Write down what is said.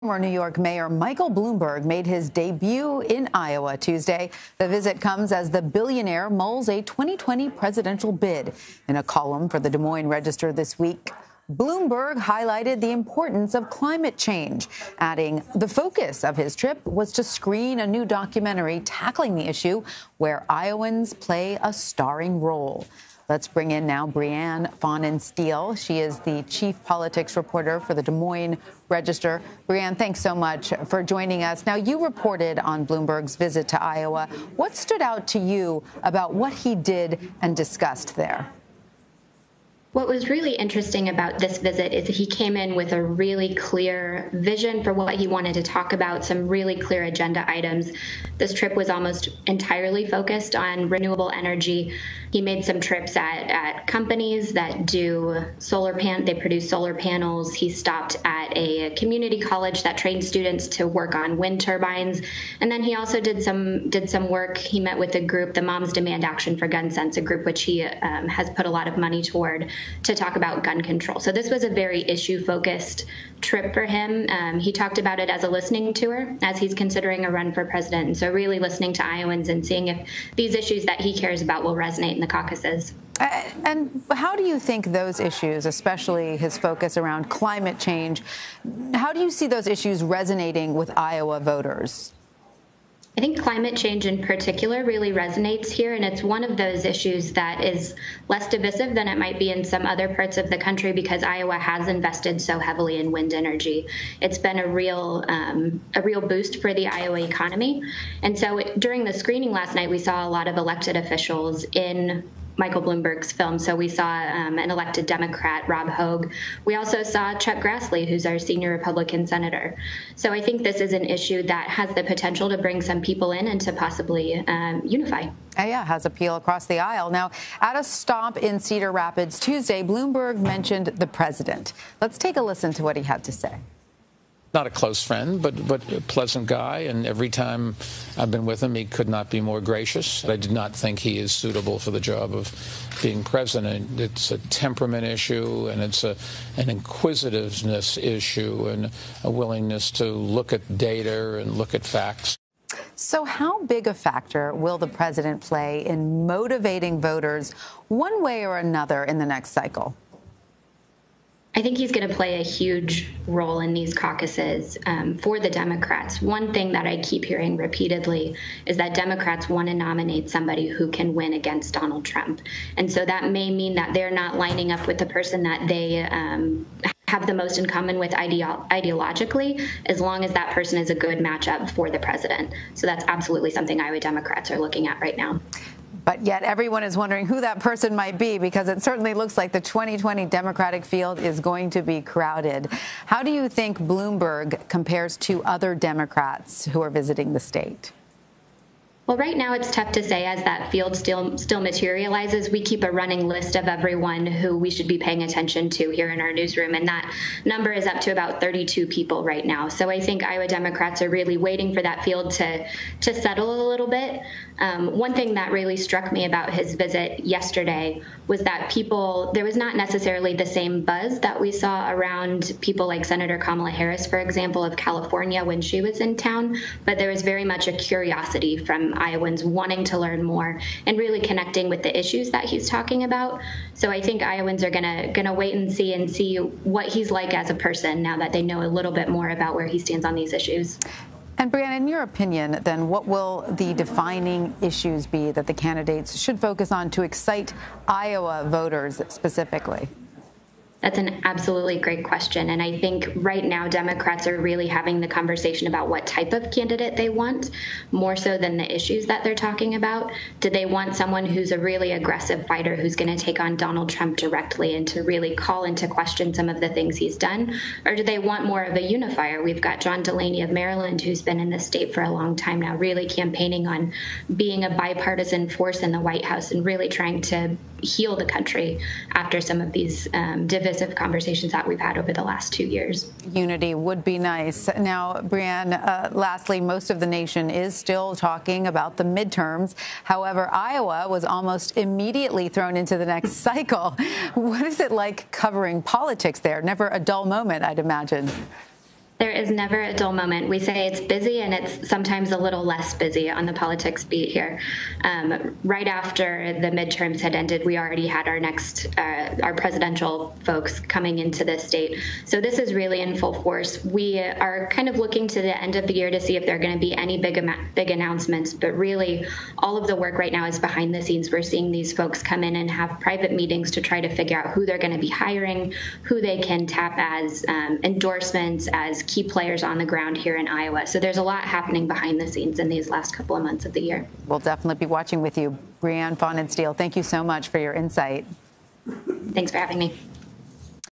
Former New York Mayor Michael Bloomberg made his debut in Iowa Tuesday. The visit comes as the billionaire mulls a 2020 presidential bid. In a column for the Des Moines Register this week, Bloomberg highlighted the importance of climate change, adding the focus of his trip was to screen a new documentary tackling the issue where Iowans play a starring role. Let's bring in now Brianne Fahnen-Steele. She is the chief politics reporter for the Des Moines Register. Brianne, thanks so much for joining us. Now, you reported on Bloomberg's visit to Iowa. What stood out to you about what he did and discussed there? What was really interesting about this visit is that he came in with a really clear vision for what he wanted to talk about, some really clear agenda items. This trip was almost entirely focused on renewable energy. He made some trips at companies that do they produce solar panels. He stopped at a community college that trains students to work on wind turbines. And then he also did some work. He met with a group, the Moms Demand Action for Gun Sense, a group which he has put a lot of money toward, to talk about gun control. So this was a very issue-focused trip for him. He talked about it as a listening tour as he's considering a run for president. And so really listening to Iowans and seeing if these issues that he cares about will resonate in the caucuses. And how do you think those issues, especially his focus around climate change, how do you see those issues resonating with Iowa voters? I think climate change in particular really resonates here, and it's one of those issues that is less divisive than it might be in some other parts of the country because Iowa has invested so heavily in wind energy. It's been a real boost for the Iowa economy. And so during the screening last night, we saw a lot of elected officials in Michael Bloomberg's film. So we saw an elected Democrat, Rob Hogue. We also saw Chuck Grassley, who's our senior Republican senator. So I think this is an issue that has the potential to bring some people in and to possibly unify. Yeah, has appeal across the aisle. Now, at a stop in Cedar Rapids Tuesday, Bloomberg mentioned the president. Let's take a listen to what he had to say. Not a close friend, but a pleasant guy. And every time I've been with him, he could not be more gracious. I did not think he is suitable for the job of being president. It's a temperament issue, and it's an inquisitiveness issue, and a willingness to look at data and look at facts. So how big a factor will the president play in motivating voters one way or another in the next cycle? I think he's going to play a huge role in these caucuses for the Democrats. One thing that I keep hearing repeatedly is that Democrats want to nominate somebody who can win against Donald Trump. And so that may mean that they're not lining up with the person that they have the most in common with ideologically, as long as that person is a good matchup for the president. So that's absolutely something Iowa Democrats are looking at right now. But yet everyone is wondering who that person might be, because it certainly looks like the 2020 Democratic field is going to be crowded. How do you think Bloomberg compares to other Democrats who are visiting the state? Well, right now it's tough to say as that field still materializes. We keep a running list of everyone who we should be paying attention to here in our newsroom, and that number is up to about 32 people right now. So I think Iowa Democrats are really waiting for that field to settle a little bit. One thing that really struck me about his visit yesterday was that there was not necessarily the same buzz that we saw around people like Senator Kamala Harris, for example, of California when she was in town, but there was very much a curiosity from Iowans wanting to learn more and really connecting with the issues that he's talking about. So I think Iowans are gonna wait and see what he's like as a person now that they know a little bit more about where he stands on these issues. And Brianne, in your opinion, then what will the defining issues be that the candidates should focus on to excite Iowa voters specifically? That's an absolutely great question. And I think right now Democrats are really having the conversation about what type of candidate they want, more so than the issues that they're talking about. Do they want someone who's a really aggressive fighter who's going to take on Donald Trump directly and to really call into question some of the things he's done? Or do they want more of a unifier? We've got John Delaney of Maryland, who's been in the state for a long time now, really campaigning on being a bipartisan force in the White House and really trying to heal the country after some of these divisive conversations that we've had over the last 2 years. Unity would be nice. Now, Brianne, lastly, most of the nation is still talking about the midterms. However, Iowa was almost immediately thrown into the next cycle. What is it like covering politics there? Never a dull moment, I'd imagine. There is never a dull moment. We say it's busy, and it's sometimes a little less busy on the politics beat here. Right after the midterms had ended, we already had our presidential folks coming into the state. So this is really in full force. We are kind of looking to the end of the year to see if there are going to be any big announcements, but really all of the work right now is behind the scenes. We're seeing these folks come in and have private meetings to try to figure out who they're going to be hiring, who they can tap as endorsements, as key players on the ground here in Iowa. So there's a lot happening behind the scenes in these last couple of months of the year. We'll definitely be watching with you. Brianne Pfannenstiel, thank you so much for your insight. Thanks for having me.